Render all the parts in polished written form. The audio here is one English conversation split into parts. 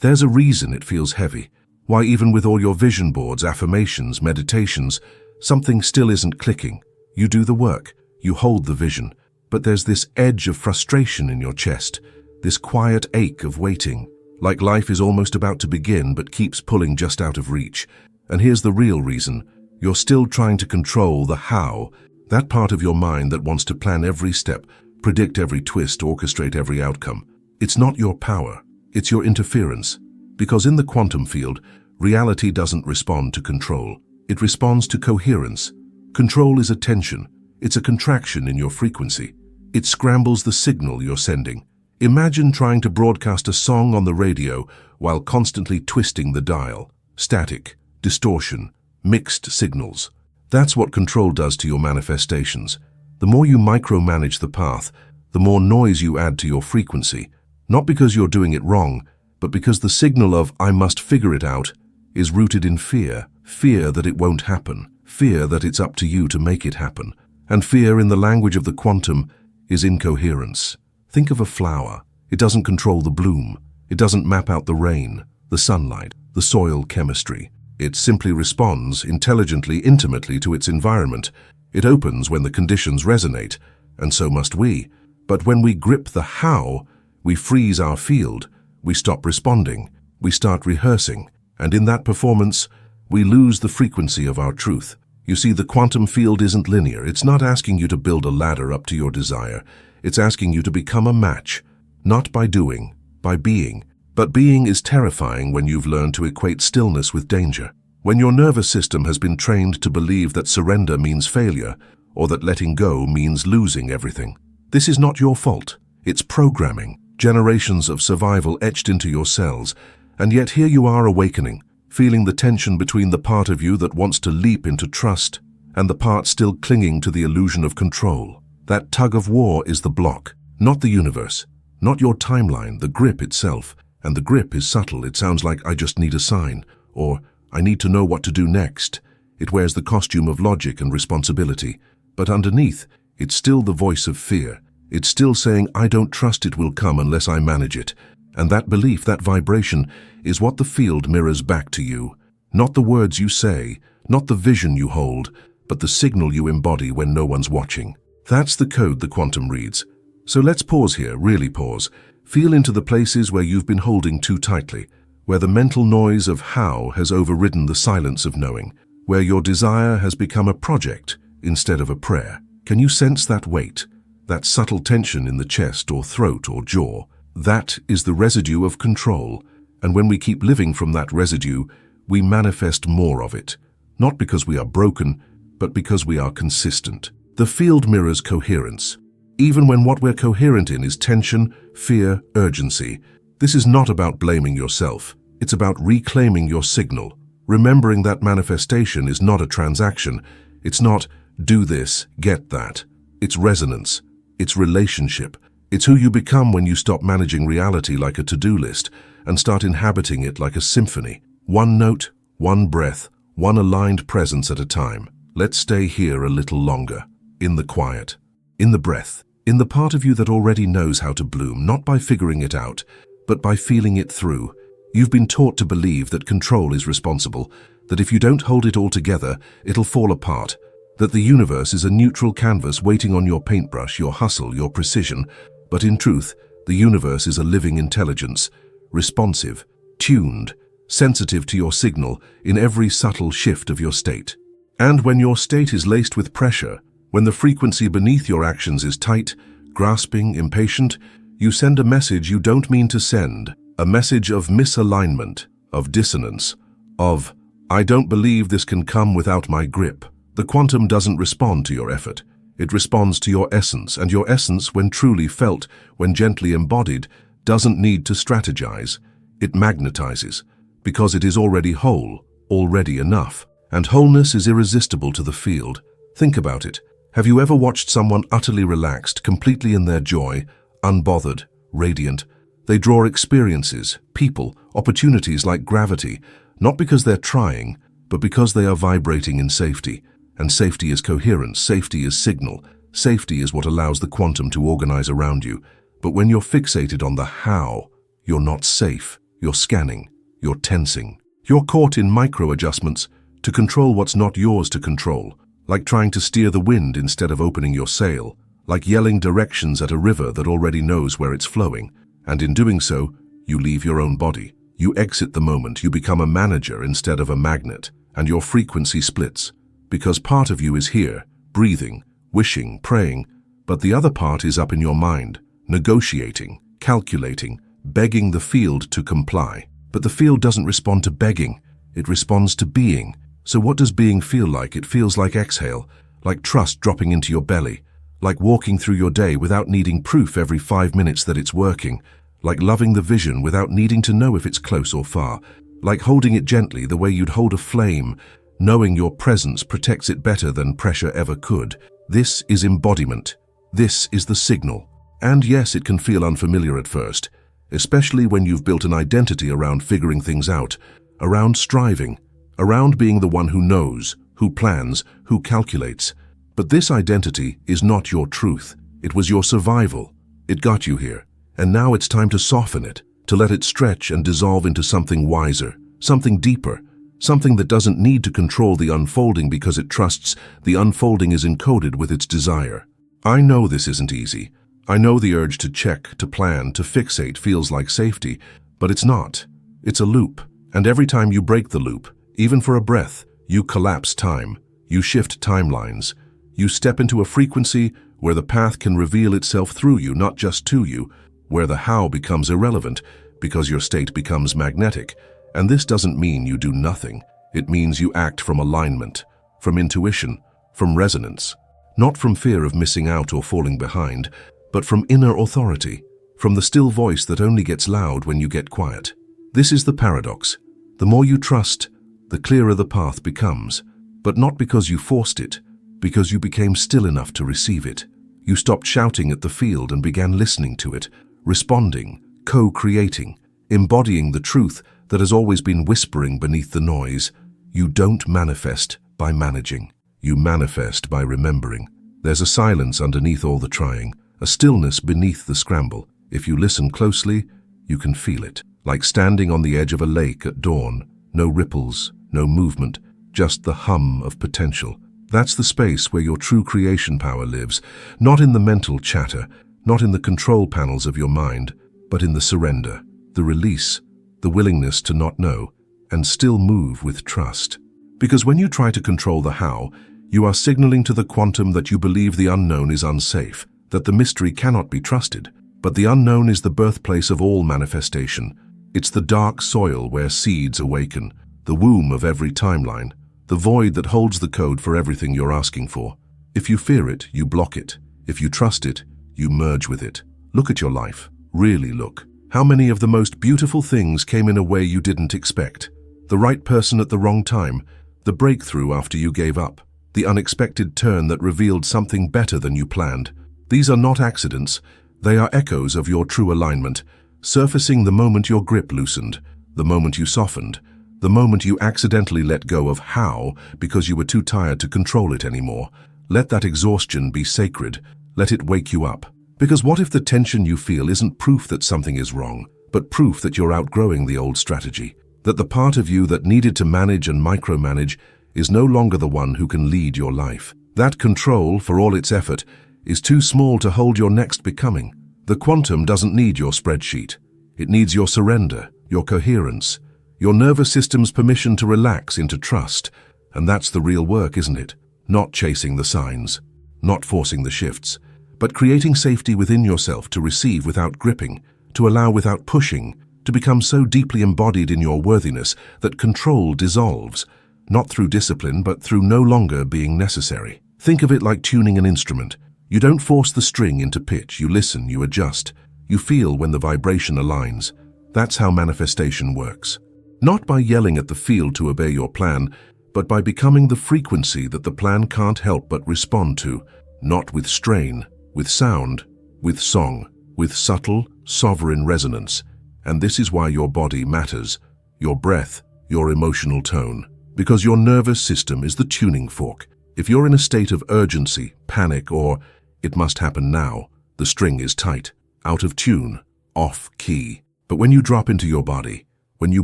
There's a reason it feels heavy. Why even with all your vision boards, affirmations, meditations, something still isn't clicking. You do the work, you hold the vision, but there's this edge of frustration in your chest, this quiet ache of waiting, like life is almost about to begin but keeps pulling just out of reach. And here's the real reason. You're still trying to control the how, that part of your mind that wants to plan every step, predict every twist, orchestrate every outcome. It's not your power, it's your interference. Because in the quantum field, reality doesn't respond to control. It responds to coherence. Control is a tension. It's a contraction in your frequency. It scrambles the signal you're sending. Imagine trying to broadcast a song on the radio while constantly twisting the dial. Static, distortion, mixed signals. That's what control does to your manifestations. The more you micromanage the path, the more noise you add to your frequency. Not because you're doing it wrong, but because the signal of "I must figure it out" is rooted in fear. Fear that it won't happen. Fear that it's up to you to make it happen. And fear, in the language of the quantum, is incoherence. Think of a flower. It doesn't control the bloom. It doesn't map out the rain, the sunlight, the soil chemistry. It simply responds intelligently, intimately to its environment. It opens when the conditions resonate, and so must we. But when we grip the how, we freeze our field. We stop responding. We start rehearsing. And in that performance, we lose the frequency of our truth. You see, the quantum field isn't linear. It's not asking you to build a ladder up to your desire. It's asking you to become a match, not by doing, by being. But being is terrifying when you've learned to equate stillness with danger. When your nervous system has been trained to believe that surrender means failure, or that letting go means losing everything. This is not your fault. It's programming, generations of survival etched into your cells. And yet here you are awakening, feeling the tension between the part of you that wants to leap into trust and the part still clinging to the illusion of control. That tug of war is the block, not the universe, not your timeline, the grip itself. And the grip is subtle. It sounds like "I just need a sign," or "I need to know what to do next." It wears the costume of logic and responsibility. But underneath, it's still the voice of fear. It's still saying, "I don't trust it will come unless I manage it." And that belief, that vibration, is what the field mirrors back to you. Not the words you say, not the vision you hold, but the signal you embody when no one's watching. That's the code the quantum reads. So let's pause here, really pause. Feel into the places where you've been holding too tightly, where the mental noise of how has overridden the silence of knowing, where your desire has become a project instead of a prayer. Can you sense that weight, that subtle tension in the chest or throat or jaw? That is the residue of control, and when we keep living from that residue, we manifest more of it. Not because we are broken, but because we are consistent. The field mirrors coherence. Even when what we're coherent in is tension, fear, urgency. This is not about blaming yourself. It's about reclaiming your signal. Remembering that manifestation is not a transaction. It's not "do this, get that." It's resonance. It's relationship. It's who you become when you stop managing reality like a to-do list and start inhabiting it like a symphony. One note, one breath, one aligned presence at a time. Let's stay here a little longer. In the quiet. In the breath. In the part of you that already knows how to bloom, not by figuring it out, but by feeling it through. You've been taught to believe that control is responsible, that if you don't hold it all together, it'll fall apart, that the universe is a neutral canvas waiting on your paintbrush, your hustle, your precision. But in truth, the universe is a living intelligence, responsive, tuned, sensitive to your signal in every subtle shift of your state. And when your state is laced with pressure, when the frequency beneath your actions is tight, grasping, impatient, you send a message you don't mean to send, a message of misalignment, of dissonance, of "I don't believe this can come without my grip." The quantum doesn't respond to your effort. It responds to your essence, and your essence, when truly felt, when gently embodied, doesn't need to strategize. It magnetizes, because it is already whole, already enough. And wholeness is irresistible to the field. Think about it. Have you ever watched someone utterly relaxed, completely in their joy, unbothered, radiant? They draw experiences, people, opportunities like gravity, not because they're trying, but because they are vibrating in safety. And safety is coherence, safety is signal, safety is what allows the quantum to organize around you. But when you're fixated on the how, you're not safe. you're scanning, you're tensing. You're caught in micro-adjustments to control what's not yours to control, like trying to steer the wind instead of opening your sail, like yelling directions at a river that already knows where it's flowing, and in doing so, you leave your own body. You exit the moment, you become a manager instead of a magnet, and your frequency splits, because part of you is here, breathing, wishing, praying, but the other part is up in your mind, negotiating, calculating, begging the field to comply. But the field doesn't respond to begging, it responds to being. So what does being feel like? It feels like exhale, like trust dropping into your belly, like walking through your day without needing proof every 5 minutes that it's working, like loving the vision without needing to know if it's close or far, like holding it gently the way you'd hold a flame, knowing your presence protects it better than pressure ever could. This is embodiment. This is the signal. And yes, it can feel unfamiliar at first, especially when you've built an identity around figuring things out, around striving, around being the one who knows, who plans, who calculates. But this identity is not your truth. It was your survival. It got you here. And now it's time to soften it, to let it stretch and dissolve into something wiser, something deeper, something that doesn't need to control the unfolding because it trusts the unfolding is encoded with its desire. I know this isn't easy. I know the urge to check, to plan, to fixate feels like safety, but it's not. It's a loop. And every time you break the loop, even for a breath, you collapse time. You shift timelines. You step into a frequency where the path can reveal itself through you, not just to you, where the how becomes irrelevant because your state becomes magnetic. And this doesn't mean you do nothing. It means you act from alignment, from intuition, from resonance, not from fear of missing out or falling behind, but from inner authority, from the still voice that only gets loud when you get quiet. This is the paradox. The more you trust, the clearer the path becomes, but not because you forced it, because you became still enough to receive it. You stopped shouting at the field and began listening to it, responding, co-creating, embodying the truth that has always been whispering beneath the noise. You don't manifest by managing. You manifest by remembering. There's a silence underneath all the trying, a stillness beneath the scramble. If you listen closely, you can feel it. Like standing on the edge of a lake at dawn. No ripples, no movement, just the hum of potential. That's the space where your true creation power lives, not in the mental chatter, not in the control panels of your mind, but in the surrender, the release, the willingness to not know, and still move with trust. Because when you try to control the how, you are signaling to the quantum that you believe the unknown is unsafe, that the mystery cannot be trusted. But the unknown is the birthplace of all manifestation. It's the dark soil where seeds awaken, the womb of every timeline, the void that holds the code for everything you're asking for. If you fear it, you block it. If you trust it, you merge with it. Look at your life. Really look. How many of the most beautiful things came in a way you didn't expect? The right person at the wrong time, the breakthrough after you gave up, the unexpected turn that revealed something better than you planned. These are not accidents. They are echoes of your true alignment, surfacing the moment your grip loosened, the moment you softened, the moment you accidentally let go of how because you were too tired to control it anymore. Let that exhaustion be sacred. Let it wake you up. Because what if the tension you feel isn't proof that something is wrong, but proof that you're outgrowing the old strategy? That the part of you that needed to manage and micromanage is no longer the one who can lead your life. That control, for all its effort, is too small to hold your next becoming. The quantum doesn't need your spreadsheet. It needs your surrender, your coherence, your nervous system's permission to relax into trust. And that's the real work, isn't it? Not chasing the signs, not forcing the shifts, but creating safety within yourself to receive without gripping, to allow without pushing, to become so deeply embodied in your worthiness that control dissolves, not through discipline but through no longer being necessary. Think of it like tuning an instrument. You don't force the string into pitch, you listen, you adjust, you feel when the vibration aligns. That's how manifestation works. Not by yelling at the field to obey your plan, but by becoming the frequency that the plan can't help but respond to, not with strain, with sound, with song, with subtle, sovereign resonance. And this is why your body matters, your breath, your emotional tone, because your nervous system is the tuning fork. If you're in a state of urgency, panic, or it must happen now, the string is tight, out of tune, off key. But when you drop into your body, When you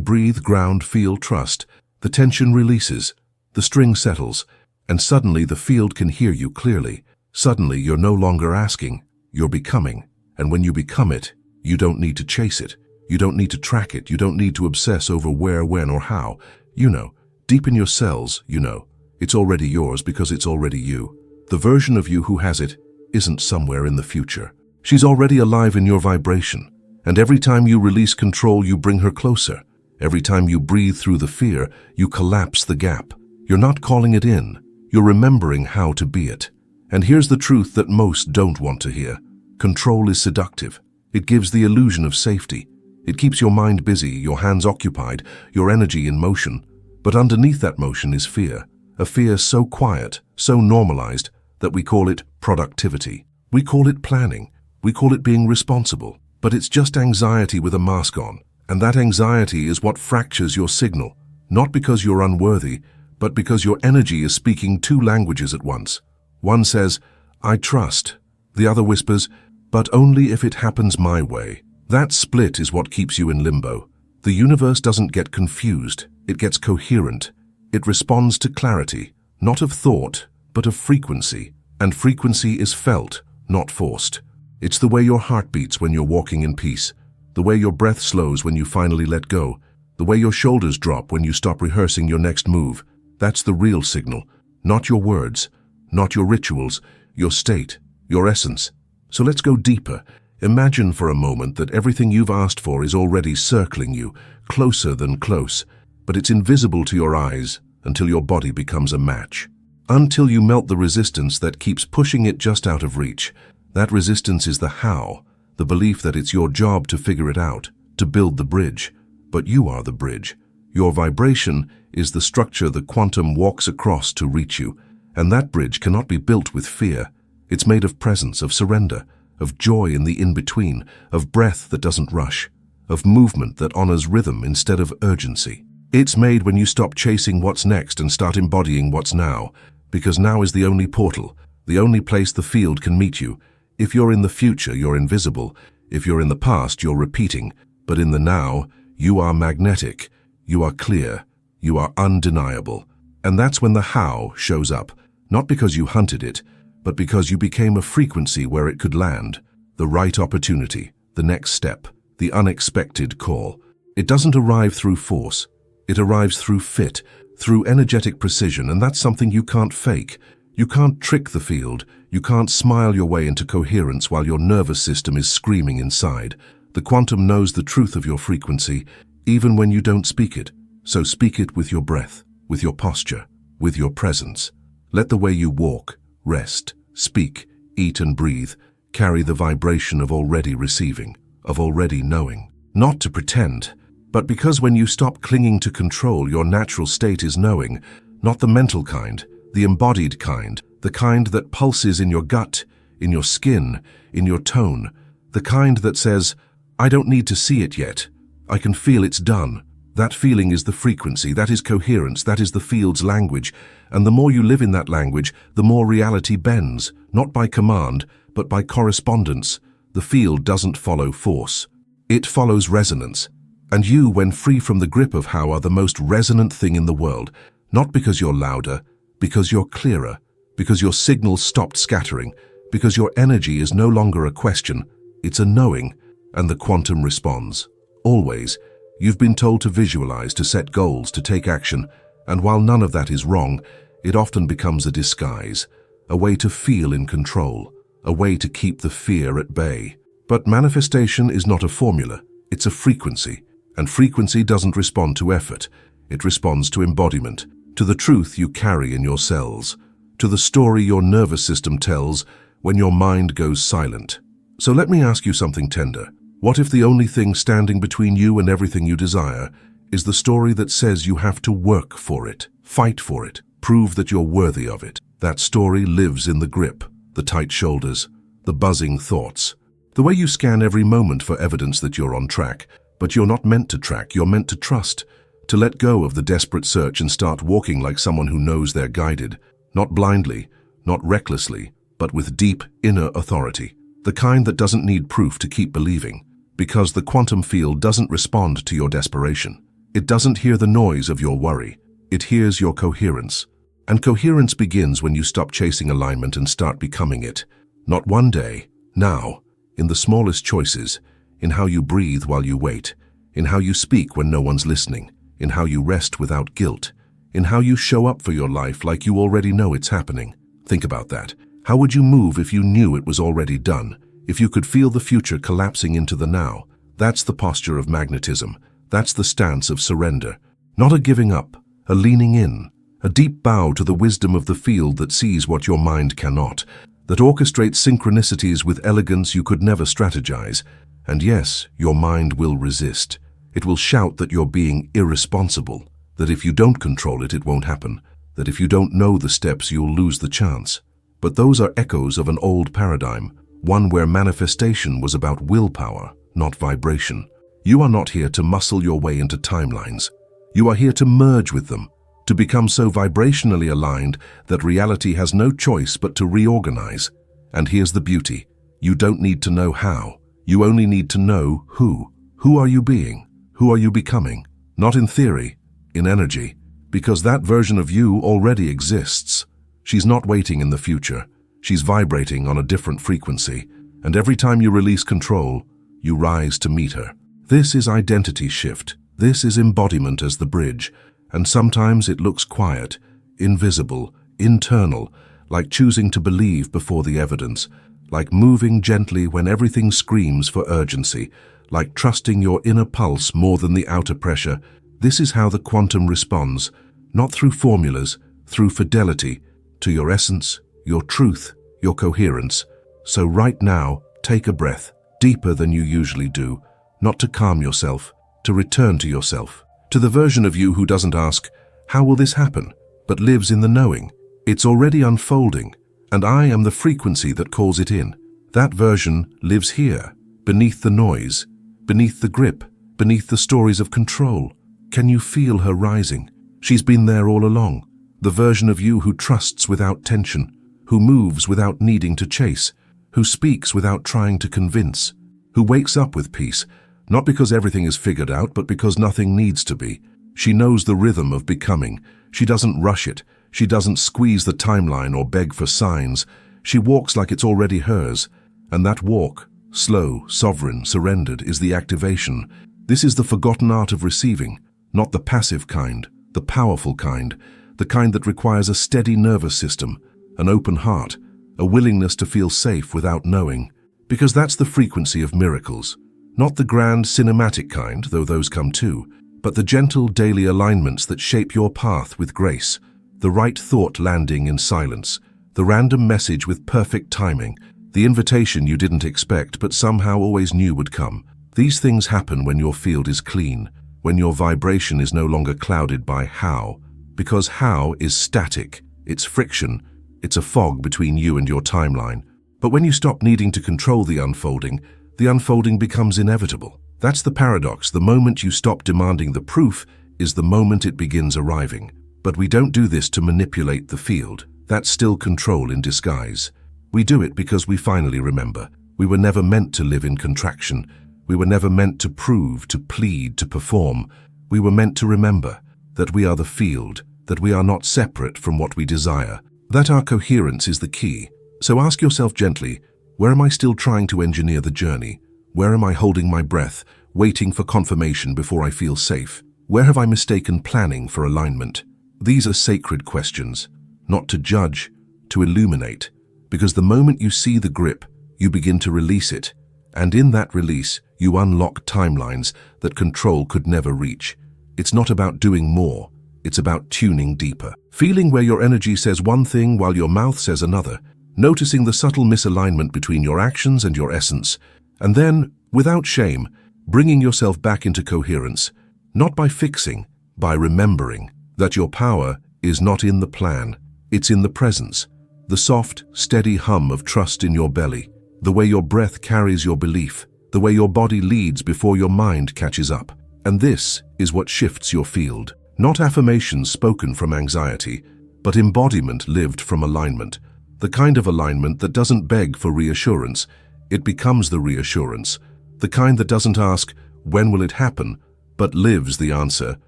breathe, ground, feel, trust, the tension releases, the string settles, and suddenly the field can hear you clearly. Suddenly you're no longer asking, you're becoming. And when you become it, you don't need to chase it. You don't need to track it. You don't need to obsess over where, when, or how. You know, deep in your cells, you know. It's already yours because it's already you. The version of you who has it isn't somewhere in the future. She's already alive in your vibration. And every time you release control, you bring her closer. Every time you breathe through the fear, you collapse the gap. You're not calling it in. You're remembering how to be it. And here's the truth that most don't want to hear. Control is seductive. It gives the illusion of safety. It keeps your mind busy, your hands occupied, your energy in motion. But underneath that motion is fear. A fear so quiet, so normalized, that we call it productivity. We call it planning. We call it being responsible. But it's just anxiety with a mask on. And that anxiety is what fractures your signal. Not because you're unworthy, but because your energy is speaking two languages at once. One says, I trust. The other whispers, but only if it happens my way. That split is what keeps you in limbo. The universe doesn't get confused. It gets coherent. It responds to clarity, not of thought, but of frequency. And frequency is felt, not forced. It's the way your heart beats when you're walking in peace, the way your breath slows when you finally let go, the way your shoulders drop when you stop rehearsing your next move. That's the real signal, not your words, not your rituals, your state, your essence. So let's go deeper. Imagine for a moment that everything you've asked for is already circling you, closer than close, but it's invisible to your eyes until your body becomes a match. Until you melt the resistance that keeps pushing it just out of reach. That resistance is the how, the belief that it's your job to figure it out, to build the bridge. But you are the bridge. Your vibration is the structure the quantum walks across to reach you, and that bridge cannot be built with fear. It's made of presence, of surrender, of joy in the in-between, of breath that doesn't rush, of movement that honors rhythm instead of urgency. It's made when you stop chasing what's next and start embodying what's now, because now is the only portal, the only place the field can meet you. If you're in the future, you're invisible. If you're in the past, you're repeating. But in the now, you are magnetic. You are clear. You are undeniable. And that's when the how shows up, not because you hunted it, but because you became a frequency where it could land. The right opportunity, the next step, the unexpected call. It doesn't arrive through force. It arrives through fit, through energetic precision, and that's something you can't fake. You can't trick the field. You can't smile your way into coherence while your nervous system is screaming inside. The quantum knows the truth of your frequency, even when you don't speak it. So speak it with your breath, with your posture, with your presence. Let the way you walk, rest, speak, eat and breathe carry the vibration of already receiving, of already knowing. Not to pretend, but because when you stop clinging to control, your natural state is knowing, not the mental kind, the embodied kind, the kind that pulses in your gut, in your skin, in your tone, the kind that says, I don't need to see it yet. I can feel it's done. That feeling is the frequency, that is coherence, that is the field's language, and the more you live in that language, the more reality bends, not by command, but by correspondence. The field doesn't follow force. It follows resonance. And you, when free from the grip of how, are the most resonant thing in the world, not because you're louder, because you're clearer, because your signals stopped scattering, because your energy is no longer a question, it's a knowing, and the quantum responds. Always. You've been told to visualize, to set goals, to take action, and while none of that is wrong, it often becomes a disguise, a way to feel in control, a way to keep the fear at bay. But manifestation is not a formula, it's a frequency, and frequency doesn't respond to effort, it responds to embodiment, to the truth you carry in your cells, to the story your nervous system tells when your mind goes silent. So let me ask you something tender. What if the only thing standing between you and everything you desire is the story that says you have to work for it, fight for it, prove that you're worthy of it? That story lives in the grip, the tight shoulders, the buzzing thoughts, the way you scan every moment for evidence that you're on track. But you're not meant to track, you're meant to trust, to let go of the desperate search and start walking like someone who knows they're guided, not blindly, not recklessly, but with deep inner authority, the kind that doesn't need proof to keep believing. Because the quantum field doesn't respond to your desperation. It doesn't hear the noise of your worry. It hears your coherence. And coherence begins when you stop chasing alignment and start becoming it. Not one day, now, in the smallest choices, in how you breathe while you wait, in how you speak when no one's listening, in how you rest without guilt, in how you show up for your life like you already know it's happening. Think about that. How would you move if you knew it was already done? If you could feel the future collapsing into the now? That's the posture of magnetism. That's the stance of surrender. Not a giving up, a leaning in, a deep bow to the wisdom of the field that sees what your mind cannot, that orchestrates synchronicities with elegance you could never strategize. And yes, your mind will resist. It will shout that you're being irresponsible, that if you don't control it, it won't happen, that if you don't know the steps, you'll lose the chance. But those are echoes of an old paradigm, one where manifestation was about willpower, not vibration. You are not here to muscle your way into timelines. You are here to merge with them, to become so vibrationally aligned that reality has no choice but to reorganize. And here's the beauty. You don't need to know how. You only need to know who. Who are you being? Who are you becoming? Not in theory, in energy, because that version of you already exists. She's not waiting in the future. She's vibrating on a different frequency, and every time you release control, you rise to meet her. This is identity shift. This is embodiment as the bridge, and sometimes it looks quiet, invisible, internal, like choosing to believe before the evidence, like moving gently when everything screams for urgency, like trusting your inner pulse more than the outer pressure. This is how the quantum responds, not through formulas, through fidelity, to your essence, your truth, your coherence. So right now, take a breath, deeper than you usually do, not to calm yourself, to return to yourself, to the version of you who doesn't ask, how will this happen, but lives in the knowing. It's already unfolding, and I am the frequency that calls it in. That version lives here, beneath the noise, beneath the grip, beneath the stories of control. Can you feel her rising? She's been there all along. The version of you who trusts without tension, who moves without needing to chase, who speaks without trying to convince, who wakes up with peace, not because everything is figured out, but because nothing needs to be. She knows the rhythm of becoming. She doesn't rush it. She doesn't squeeze the timeline or beg for signs. She walks like it's already hers. And that walk, slow, sovereign, surrendered, is the activation. This is the forgotten art of receiving, not the passive kind, the powerful kind, the kind that requires a steady nervous system, an open heart, a willingness to feel safe without knowing. Because that's the frequency of miracles. Not the grand cinematic kind, though those come too, but the gentle daily alignments that shape your path with grace, the right thought landing in silence, the random message with perfect timing, the invitation you didn't expect but somehow always knew would come. These things happen when your field is clean, when your vibration is no longer clouded by how, because how is static, it's friction, it's a fog between you and your timeline. But when you stop needing to control the unfolding becomes inevitable. That's the paradox. The moment you stop demanding the proof is the moment it begins arriving. But we don't do this to manipulate the field. That's still control in disguise. We do it because we finally remember. We were never meant to live in contraction. We were never meant to prove, to plead, to perform. We were meant to remember that we are the field, that we are not separate from what we desire, that our coherence is the key. So ask yourself gently, where am I still trying to engineer the journey? Where am I holding my breath, waiting for confirmation before I feel safe? Where have I mistaken planning for alignment? These are sacred questions, not to judge, to illuminate, because the moment you see the grip, you begin to release it, and in that release, you unlock timelines that control could never reach. It's not about doing more, it's about tuning deeper, feeling where your energy says one thing while your mouth says another, noticing the subtle misalignment between your actions and your essence, and then, without shame, bringing yourself back into coherence, not by fixing, by remembering that your power is not in the plan, it's in the presence, the soft, steady hum of trust in your belly, the way your breath carries your belief, the way your body leads before your mind catches up. And this is what shifts your field. Not affirmations spoken from anxiety, but embodiment lived from alignment. The kind of alignment that doesn't beg for reassurance, it becomes the reassurance. The kind that doesn't ask, when will it happen, but lives the answer,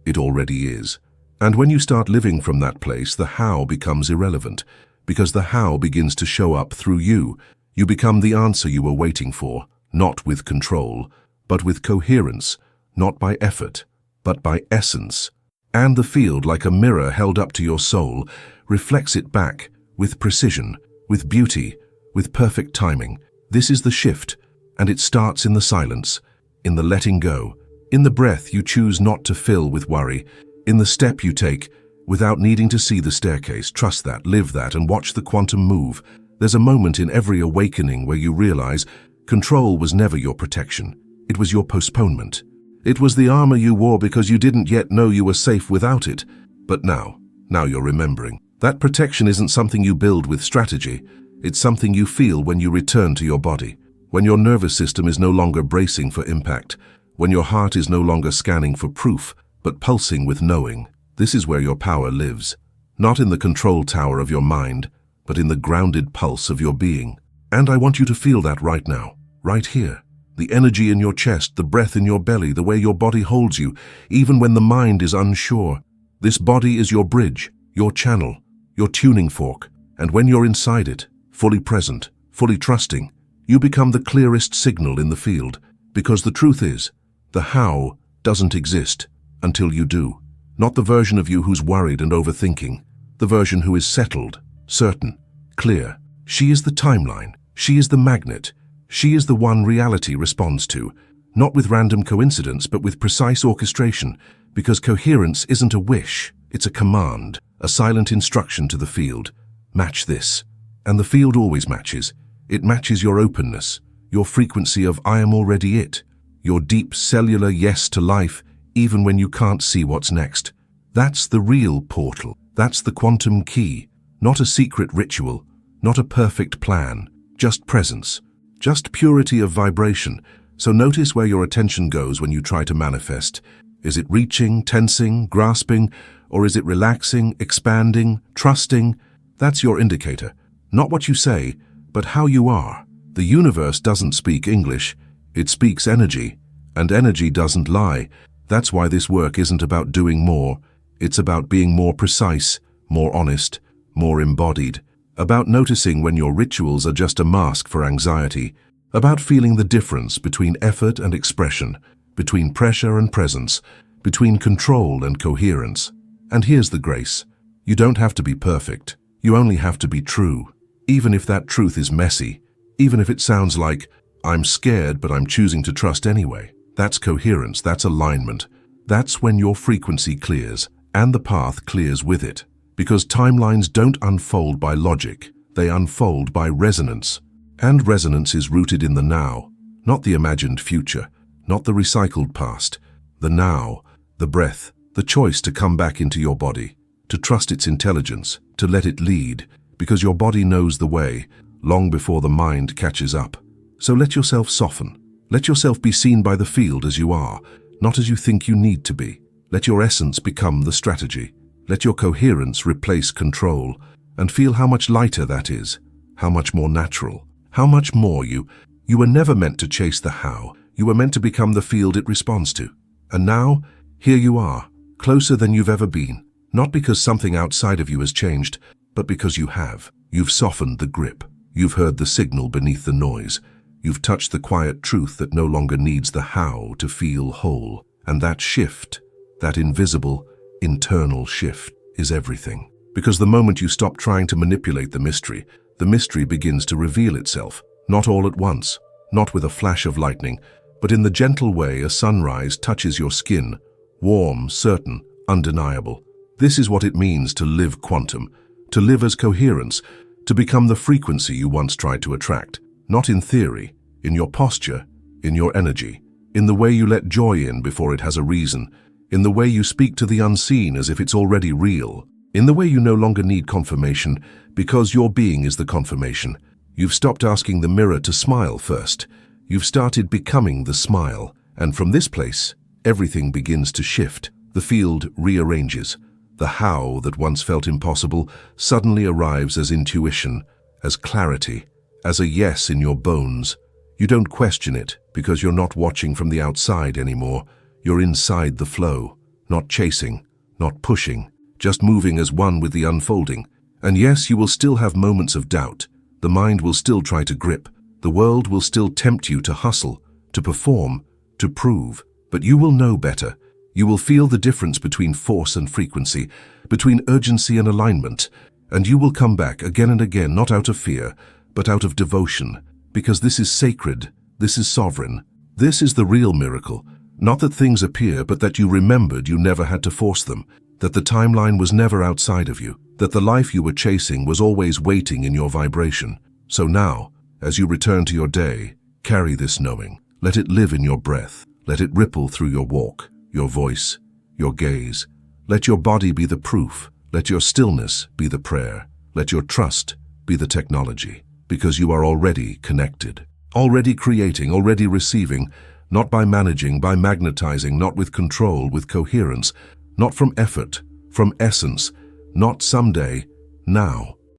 It already is. And when you start living from that place, the how becomes irrelevant, because the how begins to show up through you. You become the answer you were waiting for, not with control, but with coherence, not by effort, but by essence. And the field, like a mirror held up to your soul, reflects it back, with precision, with beauty, with perfect timing. This is the shift, and it starts in the silence, in the letting go, in the breath you choose not to fill with worry, in the step you take, without needing to see the staircase. Trust that, live that, and watch the quantum move. There's a moment in every awakening where you realize control was never your protection. It was your postponement. It was the armor you wore because you didn't yet know you were safe without it. But now you're remembering. That protection isn't something you build with strategy. It's something you feel when you return to your body, when your nervous system is no longer bracing for impact, when your heart is no longer scanning for proof, but pulsing with knowing. This is where your power lives, not in the control tower of your mind, but in the grounded pulse of your being. And I want you to feel that right now, right here. The energy in your chest, the breath in your belly, the way your body holds you, even when the mind is unsure. This body is your bridge, your channel, your tuning fork, and when you're inside it, fully present, fully trusting, you become the clearest signal in the field, because the truth is, the how doesn't exist until you do. Not the version of you who's worried and overthinking, the version who is settled, certain, clear. She is the timeline, she is the magnet, she is the one reality responds to, not with random coincidence but with precise orchestration, because coherence isn't a wish, it's a command, a silent instruction to the field. Match this. And the field always matches. It matches your openness, your frequency of I am already it, your deep cellular yes to life, even when you can't see what's next. That's the real portal. That's the quantum key. Not a secret ritual, not a perfect plan, just presence, just purity of vibration. So notice where your attention goes when you try to manifest. Is it reaching, tensing, grasping, or is it relaxing, expanding, trusting? That's your indicator. Not what you say, but how you are. The universe doesn't speak English, it speaks energy, and energy doesn't lie. That's why this work isn't about doing more. It's about being more precise, more honest, more embodied, about noticing when your rituals are just a mask for anxiety, about feeling the difference between effort and expression, between pressure and presence, between control and coherence. And here's the grace. You don't have to be perfect. You only have to be true. Even if that truth is messy, even if it sounds like, I'm scared but I'm choosing to trust anyway. That's coherence, that's alignment. That's when your frequency clears, and the path clears with it. Because timelines don't unfold by logic, they unfold by resonance. And resonance is rooted in the now, not the imagined future, not the recycled past. The now, the breath, the choice to come back into your body, to trust its intelligence, to let it lead, because your body knows the way, long before the mind catches up. So let yourself soften. Let yourself be seen by the field as you are, not as you think you need to be. Let your essence become the strategy. Let your coherence replace control, and feel how much lighter that is, how much more natural, how much more you were never meant to chase the how, you were meant to become the field it responds to. And now, here you are, closer than you've ever been, not because something outside of you has changed, but because you have. You've softened the grip. You've heard the signal beneath the noise. You've touched the quiet truth that no longer needs the how to feel whole. And that shift, that invisible, internal shift, is everything. Because the moment you stop trying to manipulate the mystery begins to reveal itself, not all at once, not with a flash of lightning, but in the gentle way a sunrise touches your skin, warm, certain, undeniable. This is what it means to live quantum, to live as coherence, to become the frequency you once tried to attract, not in theory, in your posture, in your energy, in the way you let joy in before it has a reason, in the way you speak to the unseen as if it's already real, in the way you no longer need confirmation because your being is the confirmation. You've stopped asking the mirror to smile first. You've started becoming the smile, and from this place, everything begins to shift. The field rearranges. The how that once felt impossible suddenly arrives as intuition, as clarity, as a yes in your bones. You don't question it because you're not watching from the outside anymore. You're inside the flow, not chasing, not pushing, just moving as one with the unfolding. And yes, you will still have moments of doubt. The mind will still try to grip. The world will still tempt you to hustle, to perform, to prove. But you will know better. You will feel the difference between force and frequency, between urgency and alignment. And you will come back again and again, not out of fear, but out of devotion. Because this is sacred, this is sovereign. This is the real miracle. Not that things appear, but that you remembered you never had to force them. That the timeline was never outside of you. That the life you were chasing was always waiting in your vibration. So now, as you return to your day, carry this knowing. Let it live in your breath. Let it ripple through your walk, your voice, your gaze. Let your body be the proof. Let your stillness be the prayer. Let your trust be the technology. Because you are already connected. Already creating, already receiving. Not by managing, by magnetizing, not with control, with coherence. Not from effort, from essence. Not someday, now.